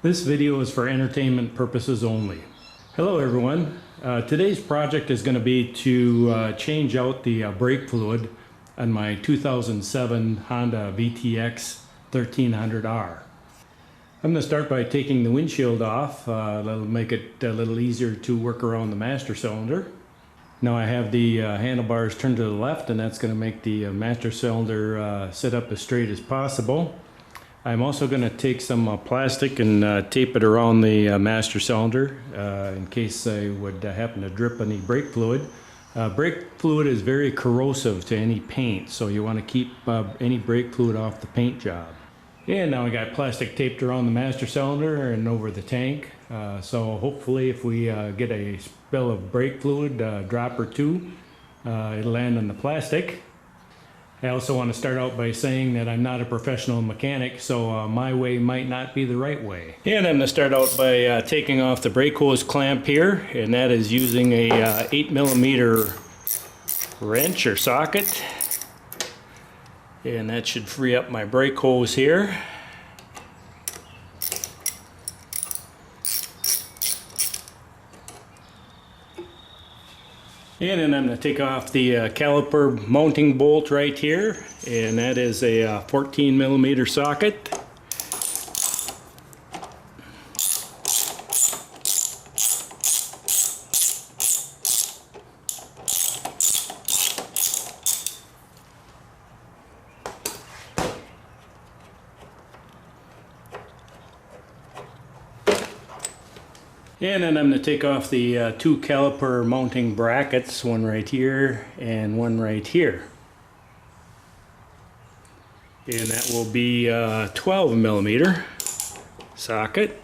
This video is for entertainment purposes only. Hello everyone. Today's project is going to be to change out the brake fluid on my 2007 Honda VTX 1300r. I'm going to start by taking the windshield off. That'll make it a little easier to work around the master cylinder. Now I have the handlebars turned to the left, and that's going to make the master cylinder sit up as straight as possible. I'm also going to take some plastic and tape it around the master cylinder in case I would happen to drip any brake fluid. Brake fluid is very corrosive to any paint, so you want to keep any brake fluid off the paint job. And now I got plastic taped around the master cylinder and over the tank, so hopefully if we get a spill of brake fluid, drop or two, it'll land on the plastic. I also want to start out by saying that I'm not a professional mechanic, so my way might not be the right way. And I'm going to start out by taking off the brake hose clamp here, and that is using a 8mm wrench or socket. And that should free up my brake hose here. And then I'm going to take off the caliper mounting bolt right here, and that is a 14mm socket. And then I'm going to take off the two caliper mounting brackets, one right here and one right here. And that will be 12mm socket.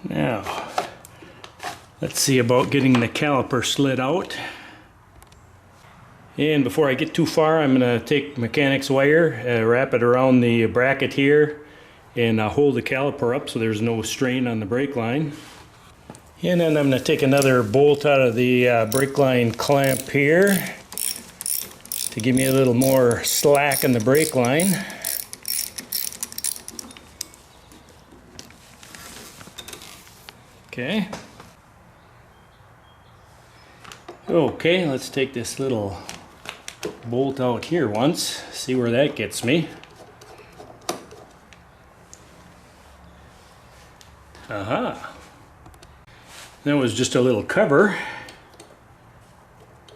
Now, let's see about getting the caliper slid out. And before I get too far, I'm going to take mechanics wire, wrap it around the bracket here, and hold the caliper up so there's no strain on the brake line. And then I'm going to take another bolt out of the brake line clamp here to give me a little more slack in the brake line. Okay. Okay, let's take this little bolt out here once, see where that gets me. Aha. That was just a little cover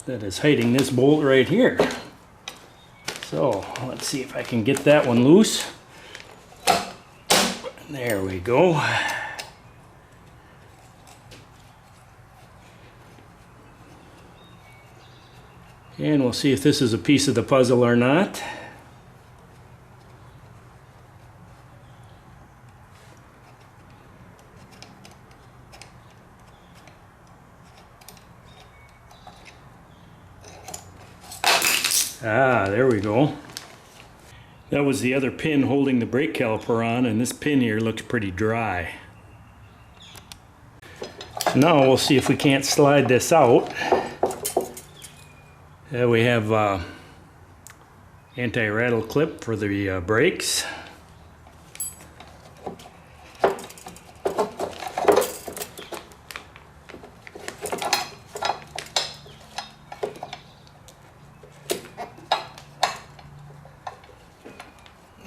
that is hiding this bolt right here. So, let's see if I can get that one loose. There we go. And we'll see if this is a piece of the puzzle or not. Ah, there we go. That was the other pin holding the brake caliper on, and this pin here looks pretty dry. So now we'll see if we can't slide this out. We have anti-rattle clip for the brakes.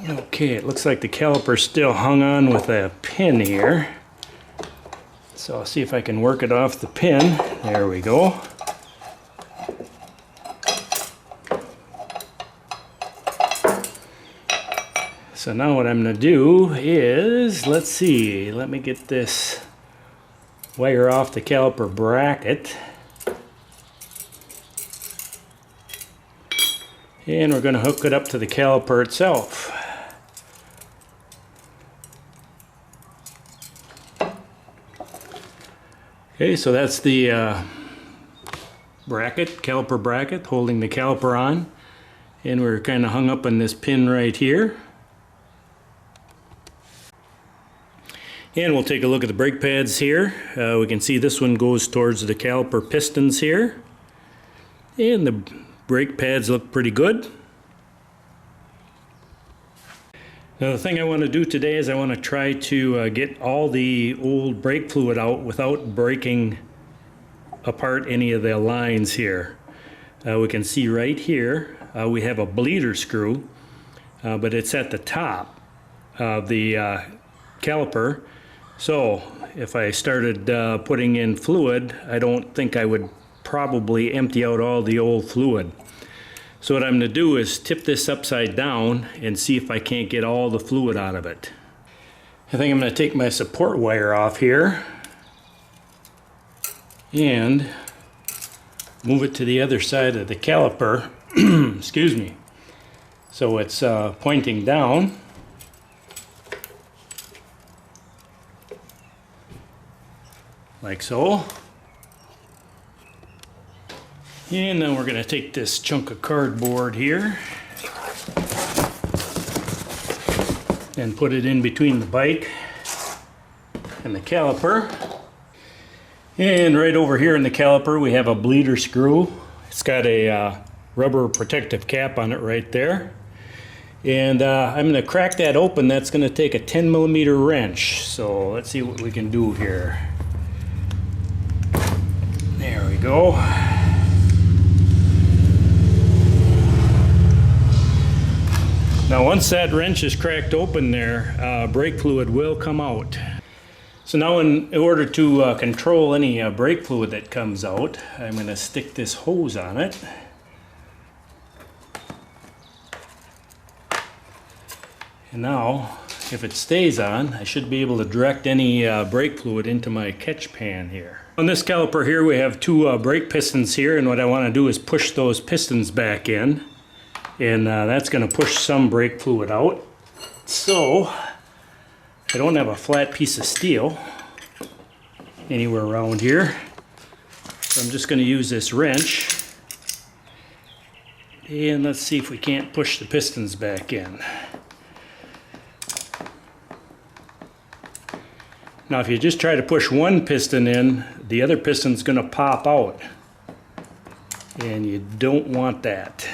Okay, it looks like the caliper's still hung on with a pin here. So I'll see if I can work it off the pin. There we go. So now what I'm going to do is, let's see, let me get this wire off the caliper bracket. And we're going to hook it up to the caliper itself. Okay, so that's the bracket, caliper bracket, holding the caliper on. And we're kind of hung up on this pin right here. And we'll take a look at the brake pads here. We can see this one goes towards the caliper pistons here. And the brake pads look pretty good. Now the thing I want to do today is I want to try to get all the old brake fluid out without breaking apart any of the lines here. We can see right here we have a bleeder screw, but it's at the top of the caliper. So if I started putting in fluid, I don't think I would probably empty out all the old fluid. So what I'm going to do is tip this upside down and see if I can't get all the fluid out of it. I think I'm going to take my support wire off here and move it to the other side of the caliper. Excuse me. So it's pointing down. Like so. And then we're going to take this chunk of cardboard here and put it in between the bike and the caliper. And right over here in the caliper we have a bleeder screw. It's got a rubber protective cap on it right there. And I'm going to crack that open. That's going to take a 10mm wrench. So let's see what we can do here. There we go. Now once that wrench is cracked open there, brake fluid will come out. So now in order to control any brake fluid that comes out, I'm going to stick this hose on it. And now, if it stays on, I should be able to direct any brake fluid into my catch pan here. On this caliper here we have two brake pistons here, and what I want to do is push those pistons back in. And that's going to push some brake fluid out. So I don't have a flat piece of steel anywhere around here. So I'm just going to use this wrench. And let's see if we can't push the pistons back in. Now if you just try to push one piston in, the other piston's going to pop out. And you don't want that.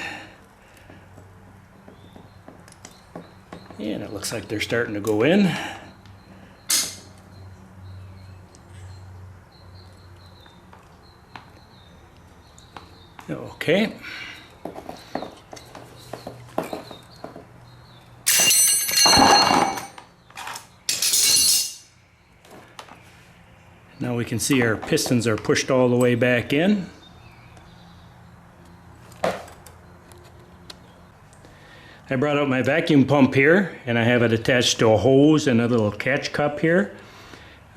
And it looks like they're starting to go in. Okay. Now we can see our pistons are pushed all the way back in. I brought out my vacuum pump here, and I have it attached to a hose and a little catch cup here.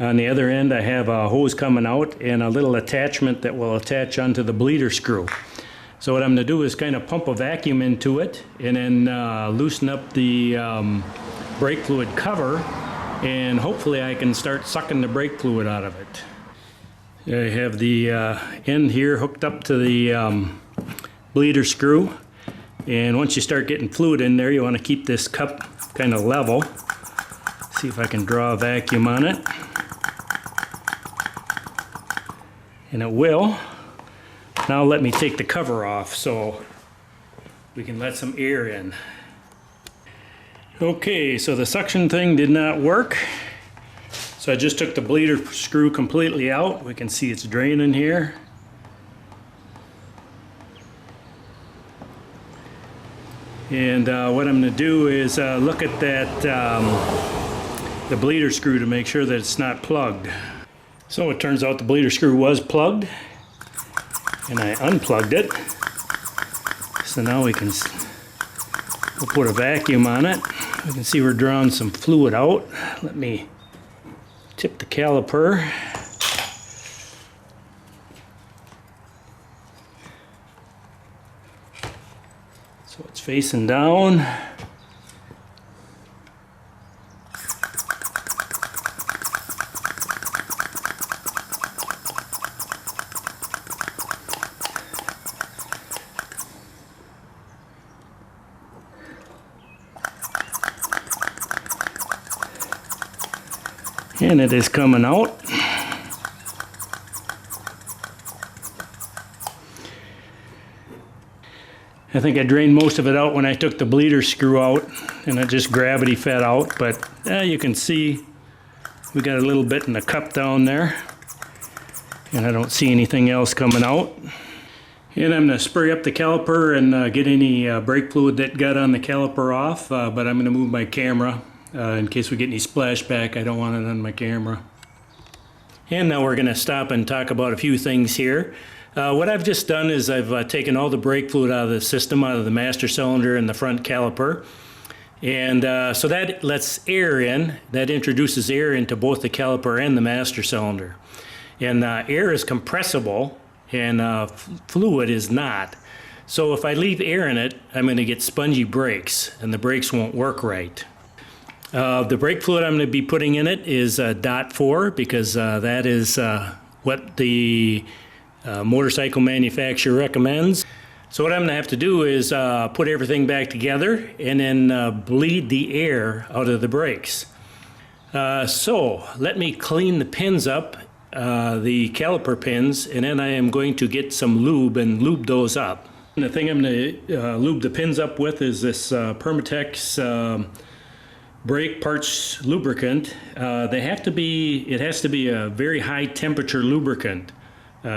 On the other end I have a hose coming out and a little attachment that will attach onto the bleeder screw. So what I'm going to do is kind of pump a vacuum into it and then loosen up the brake fluid cover, and hopefully I can start sucking the brake fluid out of it. I have the end here hooked up to the bleeder screw. And once you start getting fluid in there, you want to keep this cup kind of level. See if I can draw a vacuum on it. And it will. Now let me take the cover off so we can let some air in. Okay, so the suction thing did not work. So I just took the bleeder screw completely out. We can see it's draining here. And what I'm going to do is look at that the bleeder screw to make sure that it's not plugged. So it turns out the bleeder screw was plugged, and I unplugged it. So now we'll put a vacuum on it. We can see we're drawing some fluid out. Let me tip the caliper. So it's facing down. And it is coming out. I think I drained most of it out when I took the bleeder screw out, and it just gravity fed out, but you can see we got a little bit in the cup down there, and I don't see anything else coming out. And I'm going to spray up the caliper and get any brake fluid that got on the caliper off, but I'm going to move my camera in case we get any splashback. I don't want it on my camera. And now we're going to stop and talk about a few things here. What I've just done is I've taken all the brake fluid out of the system, out of the master cylinder and the front caliper. And so that lets air in. That introduces air into both the caliper and the master cylinder. And air is compressible and fluid is not. So if I leave air in it, I'm going to get spongy brakes, and the brakes won't work right. The brake fluid I'm going to be putting in it is .4 because that is what the motorcycle manufacturer recommends. So what I'm going to have to do is put everything back together and then bleed the air out of the brakes. So let me clean the pins up, the caliper pins, and then I am going to get some lube and lube those up. And the thing I'm going to lube the pins up with is this Permatex brake parts lubricant. It has to be a very high temperature lubricant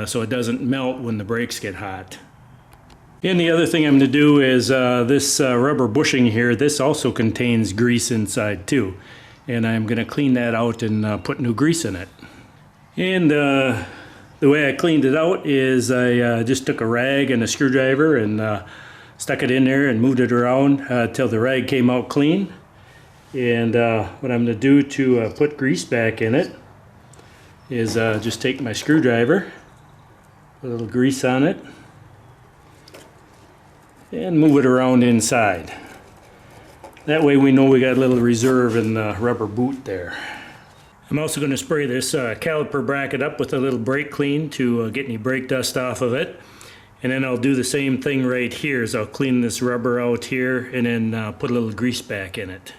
so it doesn't melt when the brakes get hot. And the other thing I'm going to do is this rubber bushing here, this also contains grease inside too. And I'm going to clean that out and put new grease in it. And the way I cleaned it out is I just took a rag and a screwdriver and stuck it in there and moved it around till the rag came out clean. And what I'm going to do to put grease back in it is just take my screwdriver, put a little grease on it, and move it around inside. That way we know we got a little reserve in the rubber boot there. I'm also going to spray this caliper bracket up with a little brake clean to get any brake dust off of it. And then I'll do the same thing right here, is I'll clean this rubber out here and then put a little grease back in it.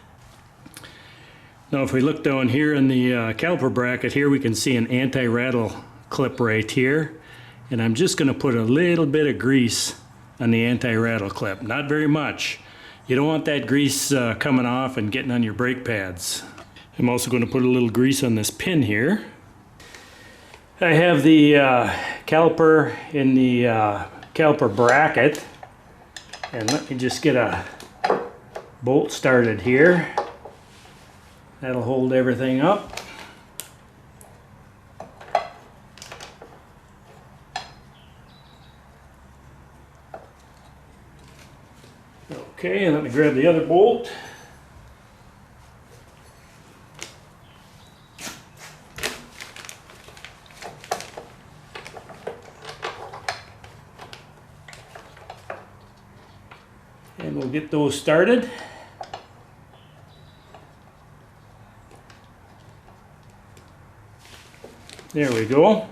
Now if we look down here in the caliper bracket here, we can see an anti-rattle clip right here. And I'm just going to put a little bit of grease on the anti-rattle clip. Not very much. You don't want that grease coming off and getting on your brake pads. I'm also going to put a little grease on this pin here. I have the caliper in the caliper bracket. And let me just get a bolt started here. That'll hold everything up. Okay, and let me grab the other bolt. And we'll get those started. There we go.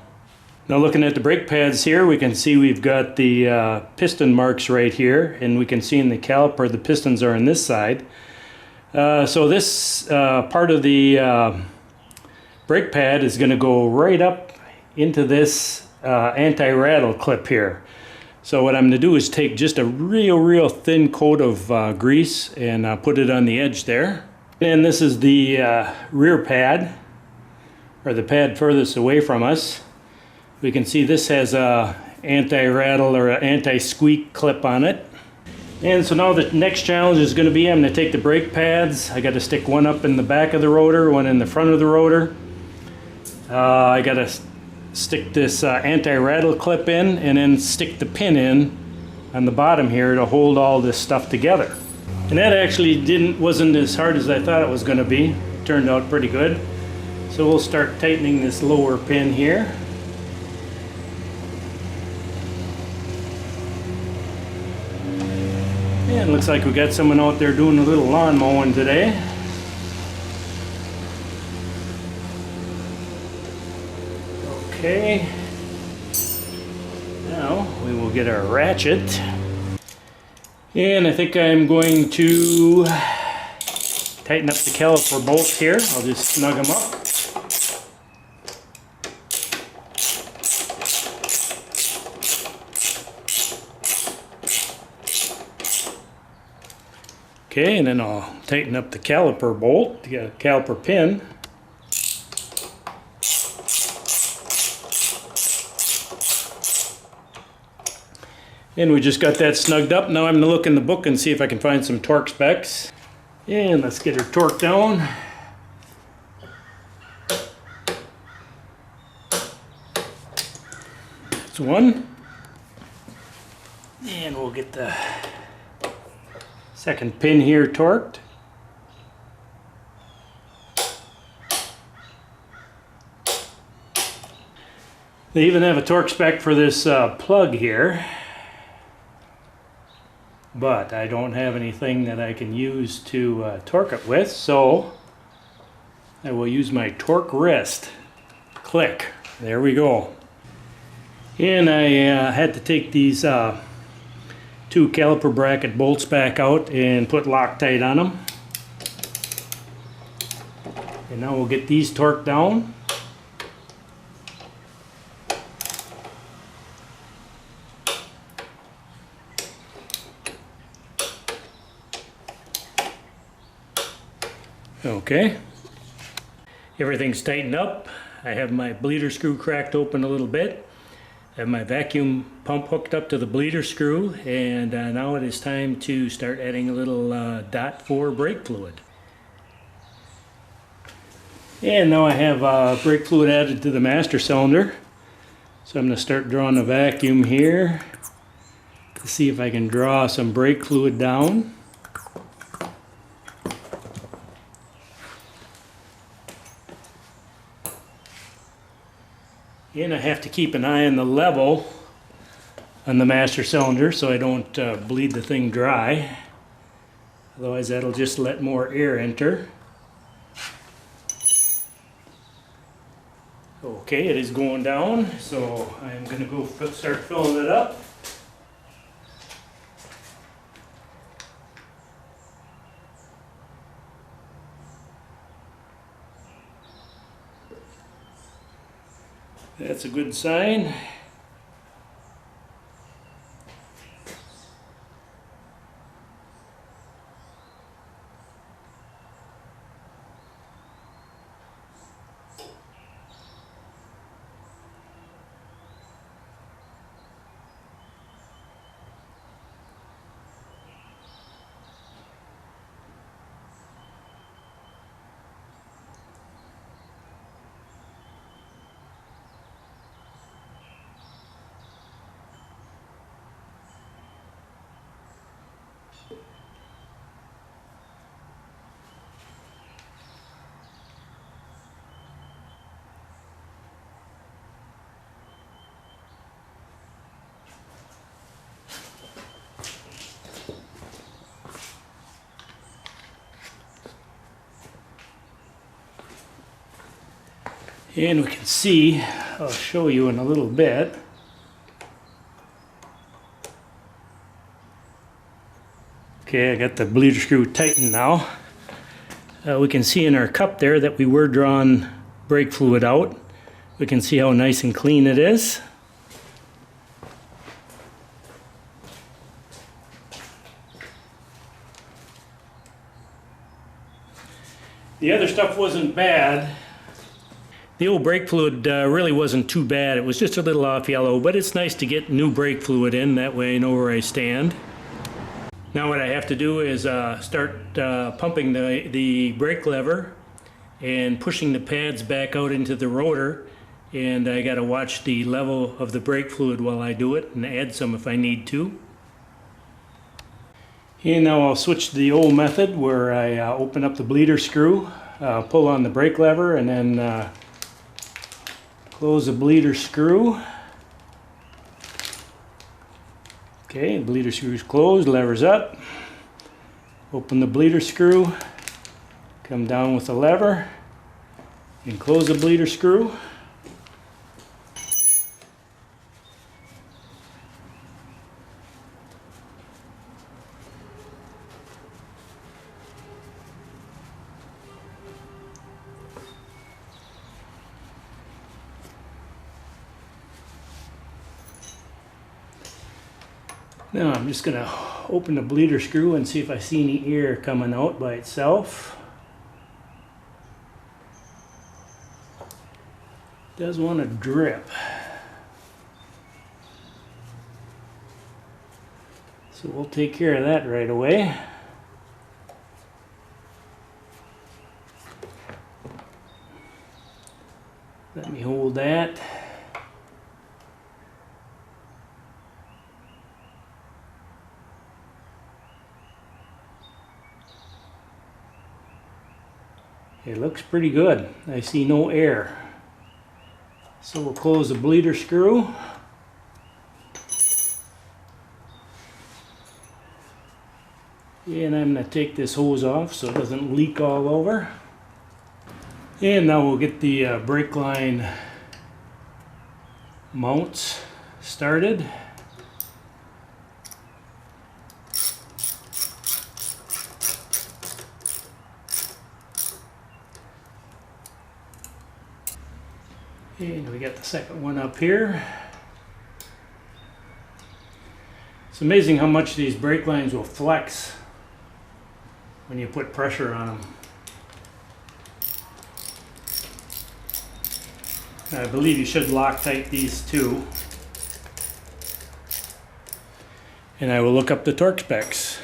Now looking at the brake pads here, we can see we've got the piston marks right here, and we can see in the caliper the pistons are on this side. So this part of the brake pad is going to go right up into this anti-rattle clip here. So what I'm going to do is take just a real thin coat of grease and put it on the edge there. And this is the rear pad, or the pad furthest away from us. We can see this has a anti-rattle or an anti-squeak clip on it. And so now the next challenge is going to be, I'm going to take the brake pads. I got to stick one up in the back of the rotor, one in the front of the rotor. I got to stick this anti-rattle clip in, and then stick the pin in on the bottom here to hold all this stuff together. And that actually wasn't as hard as I thought it was going to be. It turned out pretty good. So we'll start tightening this lower pin here. And looks like we got someone out there doing a little lawn mowing today. Okay. Now we will get our ratchet. And I think I'm going to tighten up the caliper bolts here. I'll just snug them up. Okay, and then I'll tighten up the caliper bolt, the caliper pin. And we just got that snugged up. Now I'm going to look in the book and see if I can find some torque specs. And let's get her torque down. That's one. And we'll get the second pin here torqued. They even have a torque spec for this plug here. But I don't have anything that I can use to torque it with, so I will use my torque wrist. Click. There we go. And I had to take these two caliper bracket bolts back out and put Loctite on them. And now we'll get these torqued down. Okay, everything's tightened up. I have my bleeder screw cracked open a little bit. I have my vacuum pump hooked up to the bleeder screw, and now it is time to start adding a little .4 brake fluid. And now I have brake fluid added to the master cylinder. So I'm going to start drawing a vacuum here to see if I can draw some brake fluid down. And I have to keep an eye on the level on the master cylinder so I don't bleed the thing dry. Otherwise that'll just let more air enter. Okay, it is going down, so I'm going to go start filling it up. That's a good sign. And we can see, I'll show you in a little bit. Okay, I got the bleeder screw tightened now. We can see in our cup there that we were drawing brake fluid out. We can see how nice and clean it is. The other stuff wasn't bad. The old brake fluid really wasn't too bad. It was just a little off yellow, but it's nice to get new brake fluid in. That way I know where I stand. Now what I have to do is start pumping the brake lever and pushing the pads back out into the rotor, and I got to watch the level of the brake fluid while I do it and add some if I need to. And now I'll switch to the old method where I open up the bleeder screw, pull on the brake lever, and then close the bleeder screw. Okay, bleeder screw's closed, lever's up. Open the bleeder screw, come down with the lever, and close the bleeder screw. Now I'm just going to open the bleeder screw and see if I see any air coming out by itself. It does want to drip. So we'll take care of that right away. Let me hold that. It looks pretty good. I see no air. So we'll close the bleeder screw. And I'm going to take this hose off so it doesn't leak all over. And now we'll get the brake line mounts started. And we got the second one up here. It's amazing how much these brake lines will flex when you put pressure on them. I believe you should Loctite these too. And I will look up the torque specs.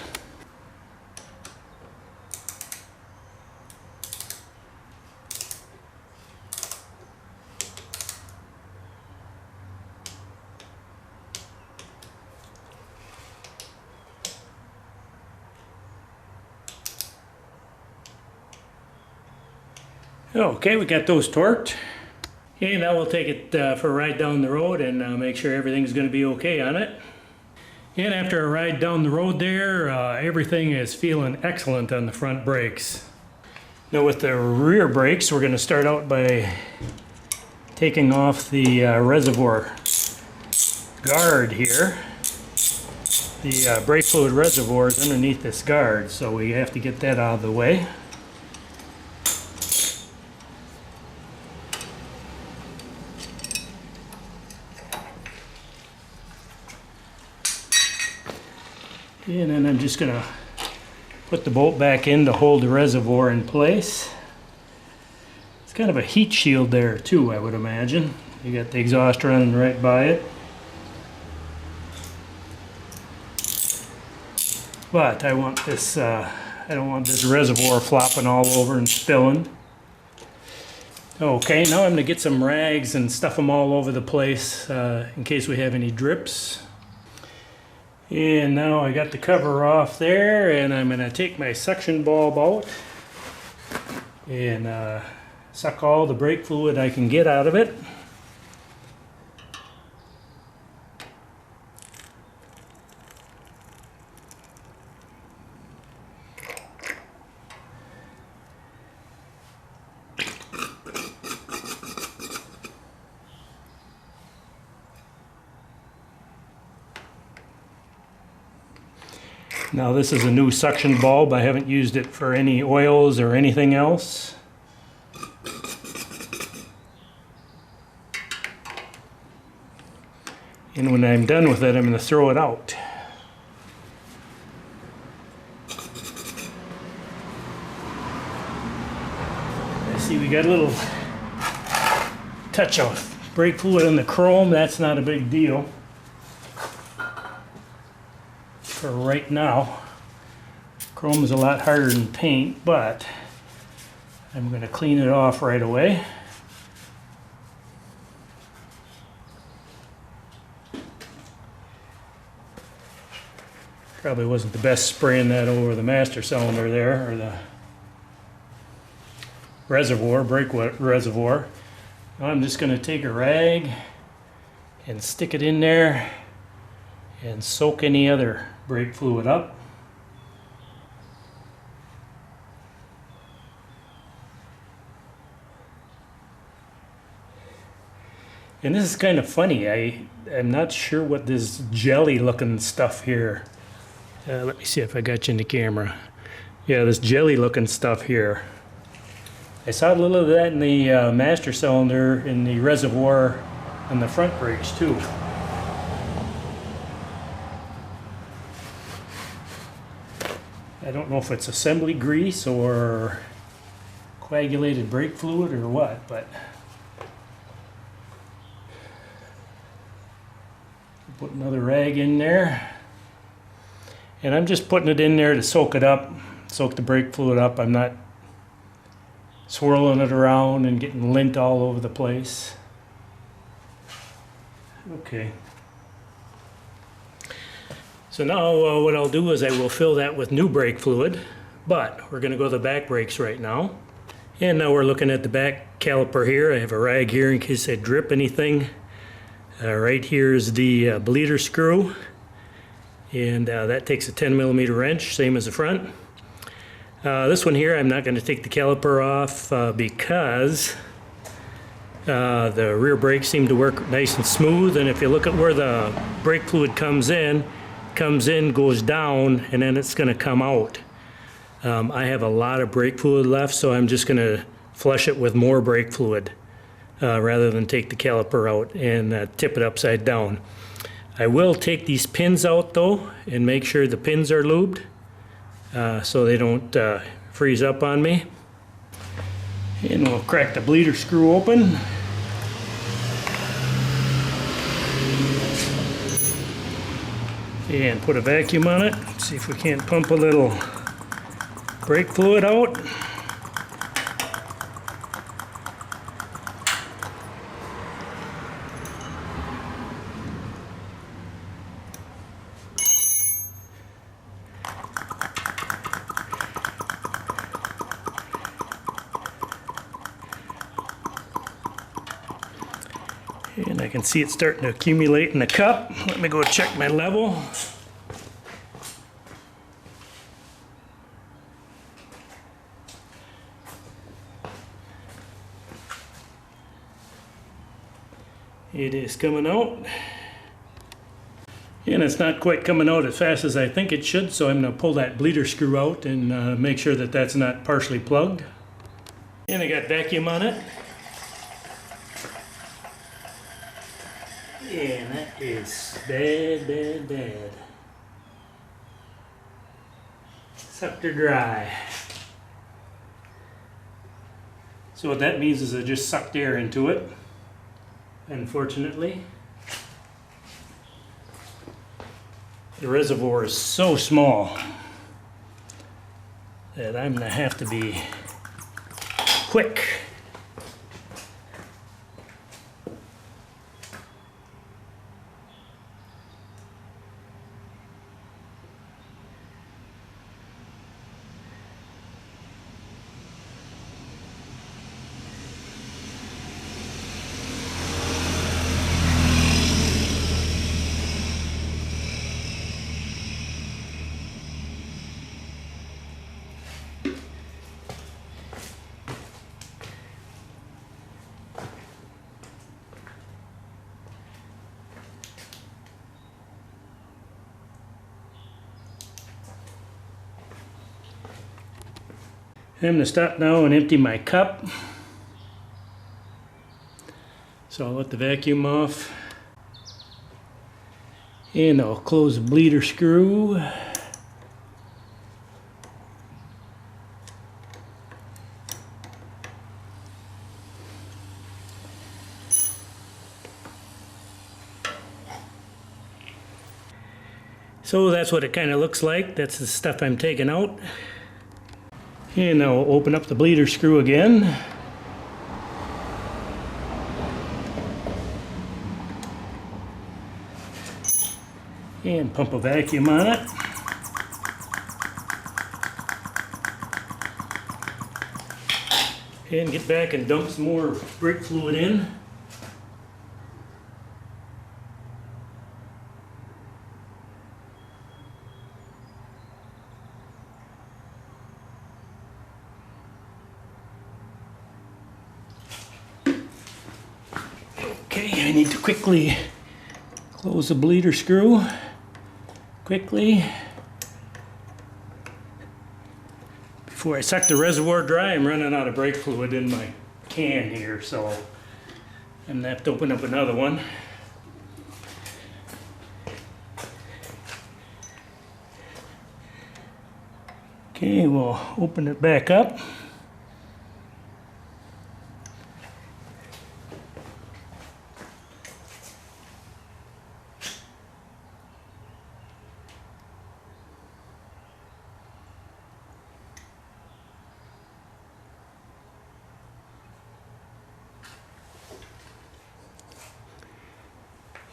Okay, we got those torqued. And now we'll take it for a ride down the road and make sure everything's going to be okay on it. And after a ride down the road there, everything is feeling excellent on the front brakes. Now with the rear brakes, we're going to start out by taking off the reservoir guard here. The brake fluid reservoir is underneath this guard, so we have to get that out of the way. And then I'm just going to put the bolt back in to hold the reservoir in place. It's kind of a heat shield there too, I would imagine. You got the exhaust running right by it. But I want this, I don't want this reservoir flopping all over and spilling. Okay, now I'm going to get some rags and stuff them all over the place in case we have any drips. And now I got the cover off there, and I'm going to take my suction bulb out and suck all the brake fluid I can get out of it. Now this is a new suction bulb. I haven't used it for any oils or anything else. And when I'm done with it, I'm going to throw it out. I see we got a little touch of brake fluid on the chrome. That's not a big deal for right now. Chrome is a lot harder than paint, but I'm going to clean it off right away. Probably wasn't the best spraying that over the master cylinder there, or the reservoir, brake reservoir. Now I'm just going to take a rag and stick it in there and soak any other brake fluid up. And this is kind of funny. I'm not sure what this jelly looking stuff here. Let me see if I got you in the camera. Yeah, this jelly looking stuff here. I saw a little of that in the master cylinder in the reservoir on the front brakes too. I don't know if it's assembly grease or coagulated brake fluid or what, but put another rag in there. And I'm just putting it in there to soak it up, soak the brake fluid up. I'm not swirling it around and getting lint all over the place. Okay. So now what I'll do is I will fill that with new brake fluid, but we're going to go to the back brakes right now. And now we're looking at the back caliper here. I have a rag here in case I drip anything. Right here is the bleeder screw. And that takes a 10mm wrench, same as the front. This one here, I'm not going to take the caliper off because the rear brakes seem to work nice and smooth. And if you look at where the brake fluid comes in, goes down, and then it's going to come out. I have a lot of brake fluid left, so I'm just going to flush it with more brake fluid rather than take the caliper out and tip it upside down. I will take these pins out though and make sure the pins are lubed so they don't freeze up on me. And we'll crack the bleeder screw open. And put a vacuum on it. See if we can't pump a little brake fluid out. And I can see it starting to accumulate in the cup. Let me go check my level. It is coming out. And it's not quite coming out as fast as I think it should, so I'm going to pull that bleeder screw out and make sure that that's not partially plugged. And I got vacuum on it. And that is bad, bad, bad. Sucked her dry. So what that means is I just sucked air into it, unfortunately. The reservoir is so small that I'm going to have to be quick. I'm going to stop now and empty my cup. So I'll let the vacuum off. And I'll close the bleeder screw. So that's what it kind of looks like. That's the stuff I'm taking out. And now we'll open up the bleeder screw again. And pump a vacuum on it. And get back and dump some more brake fluid in. Okay, I need to quickly close the bleeder screw. Quickly. Before I suck the reservoir dry, I'm running out of brake fluid in my can here, so I'm gonna have to open up another one. Okay, we'll open it back up.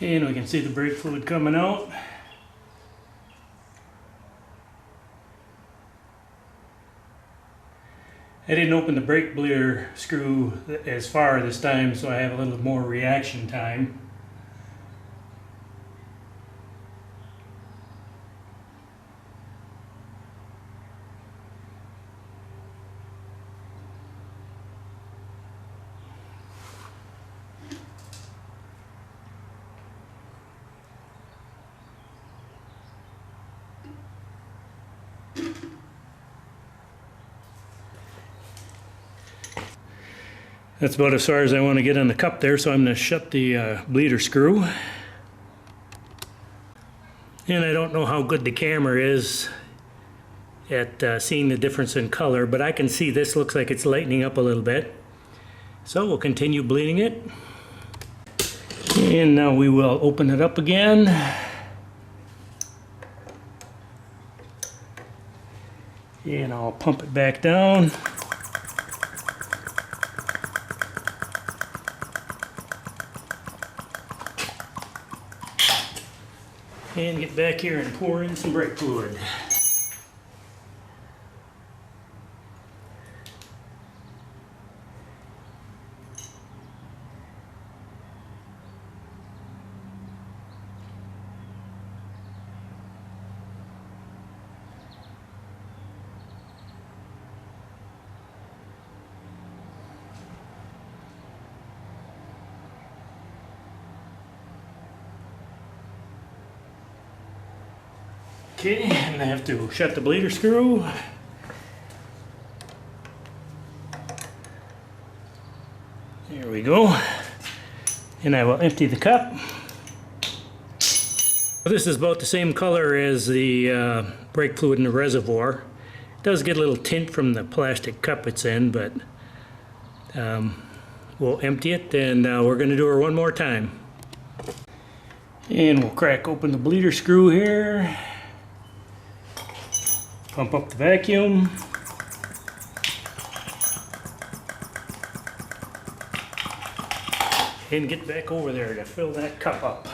And we can see the brake fluid coming out. I didn't open the brake bleeder screw as far this time, so I have a little more reaction time. That's about as far as I want to get on the cup there, so I'm going to shut the bleeder screw. And I don't know how good the camera is at seeing the difference in color, but I can see this looks like it's lightening up a little bit. So we'll continue bleeding it. And now we will open it up again. And I'll pump it back down. And get back here and pour in some brake fluid. Okay, and I have to shut the bleeder screw. There we go. And I will empty the cup. This is about the same color as the brake fluid in the reservoir. It does get a little tint from the plastic cup it's in, but we'll empty it, and we're going to do her one more time. And we'll crack open the bleeder screw here. Pump up the vacuum. And get back over there to fill that cup up.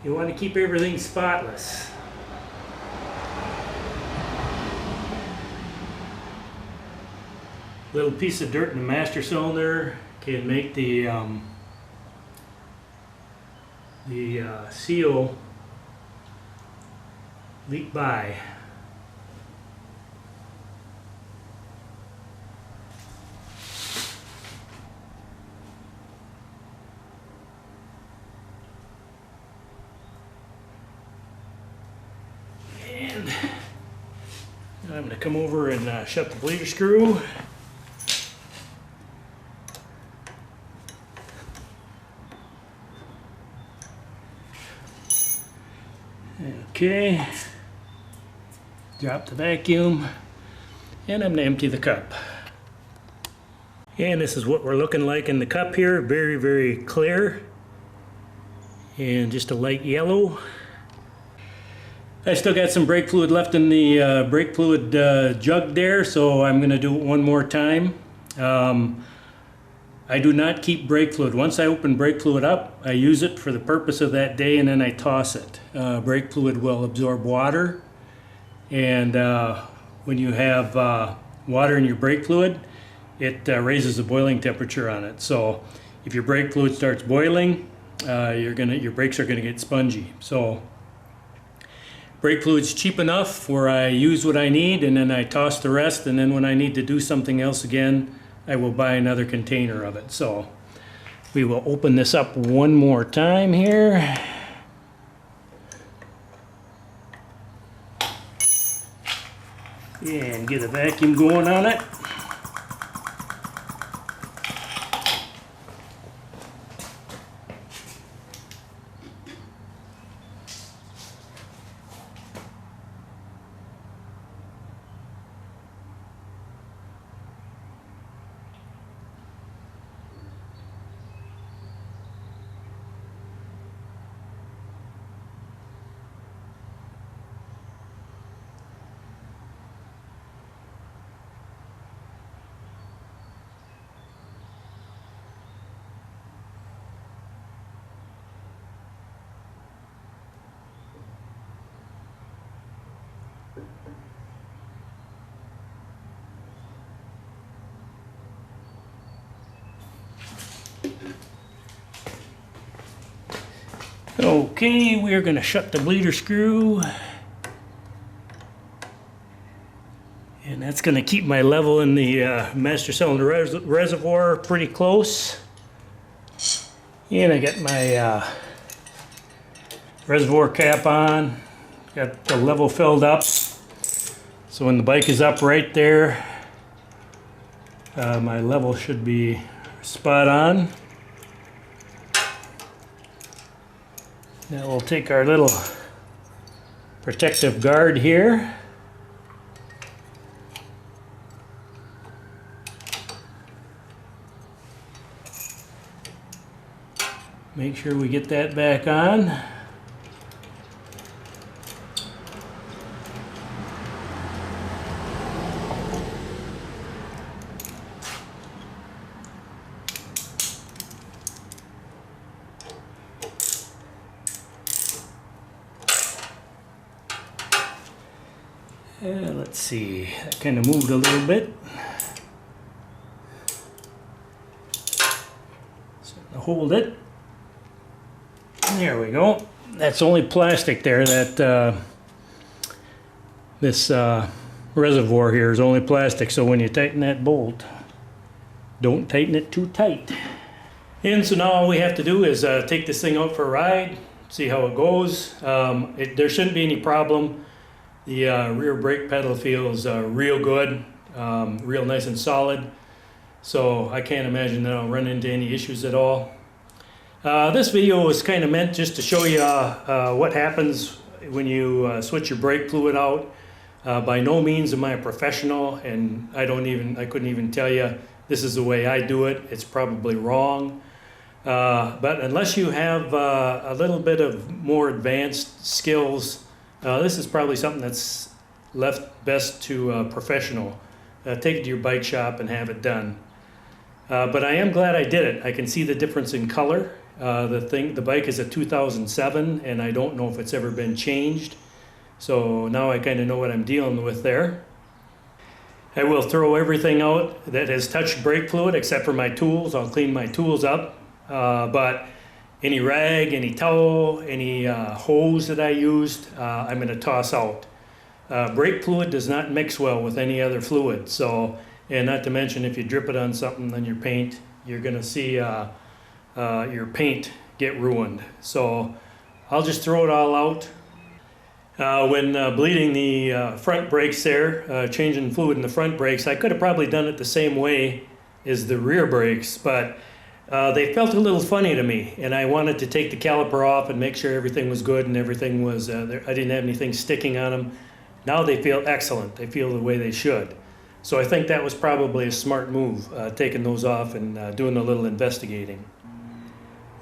You want to keep everything spotless. Little piece of dirt in the master cylinder can make the seal leak by. And I'm going to come over and shut the bleeder screw. Okay. Drop the vacuum. And I'm going to empty the cup. And this is what we're looking like in the cup here. Very, very clear. And just a light yellow. I still got some brake fluid left in the brake fluid jug there, so I'm going to do it one more time. I do not keep brake fluid. Once I open brake fluid up, I use it for the purpose of that day and then I toss it. Brake fluid will absorb water, and when you have water in your brake fluid, it raises the boiling temperature on it. So if your brake fluid starts boiling, your brakes are gonna get spongy. So brake fluid's cheap enough where I use what I need and then I toss the rest, and then when I need to do something else again, I will buy another container of it. So we will open this up one more time here. And get a vacuum going on it. Okay, we're going to shut the bleeder screw. And that's going to keep my level in the master cylinder reservoir pretty close. And I got my reservoir cap on. Got the level filled up. So when the bike is up right there, my level should be spot on. Now we'll take our little protective guard here. Make sure we get that back on. Let's see, that kind of moved a little bit. So hold it. There we go. That's only plastic there. That this reservoir here is only plastic, so when you tighten that bolt, don't tighten it too tight. And so now all we have to do is take this thing out for a ride, see how it goes. There shouldn't be any problem. The rear brake pedal feels real good, real nice and solid. So I can't imagine that I'll run into any issues at all. This video was kind of meant just to show you what happens when you switch your brake fluid out. By no means am I a professional, and I couldn't even tell you this is the way I do it. It's probably wrong. But unless you have a little bit of more advanced skills, this is probably something that's left best to a professional. Take it to your bike shop and have it done. But I am glad I did it. I can see the difference in color. The bike is a 2007, and I don't know if it's ever been changed. So now I kind of know what I'm dealing with there. I will throw everything out that has touched brake fluid except for my tools. I'll clean my tools up. But any rag, any towel, any hose that I used, I'm going to toss out. Brake fluid does not mix well with any other fluid. So, and not to mention, if you drip it on something on your paint, you're going to see your paint get ruined. So I'll just throw it all out. When bleeding the front brakes there, changing fluid in the front brakes, I could have probably done it the same way as the rear brakes, but They felt a little funny to me, and I wanted to take the caliper off and make sure everything was good and everything was, I didn't have anything sticking on them. Now they feel excellent. They feel the way they should. So I think that was probably a smart move, taking those off and doing a little investigating.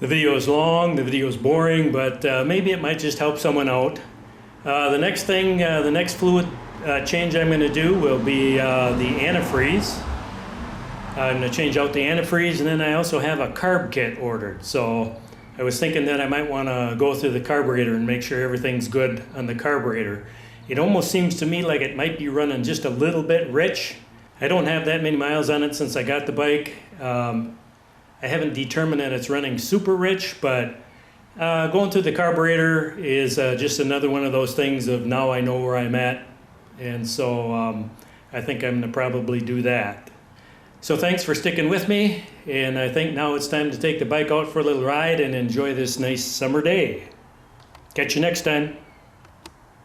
The video is long, the video is boring, but maybe it might just help someone out. The next fluid change I'm going to do will be the antifreeze. I'm going to change out the antifreeze, and then I also have a carb kit ordered. So I was thinking that I might want to go through the carburetor and make sure everything's good on the carburetor. It almost seems to me like it might be running just a little bit rich. I don't have that many miles on it since I got the bike. I haven't determined that it's running super rich, but going through the carburetor is just another one of those things of now I know where I'm at. And so I think I'm going to probably do that. So thanks for sticking with me, and I think now it's time to take the bike out for a little ride and enjoy this nice summer day. Catch you next time.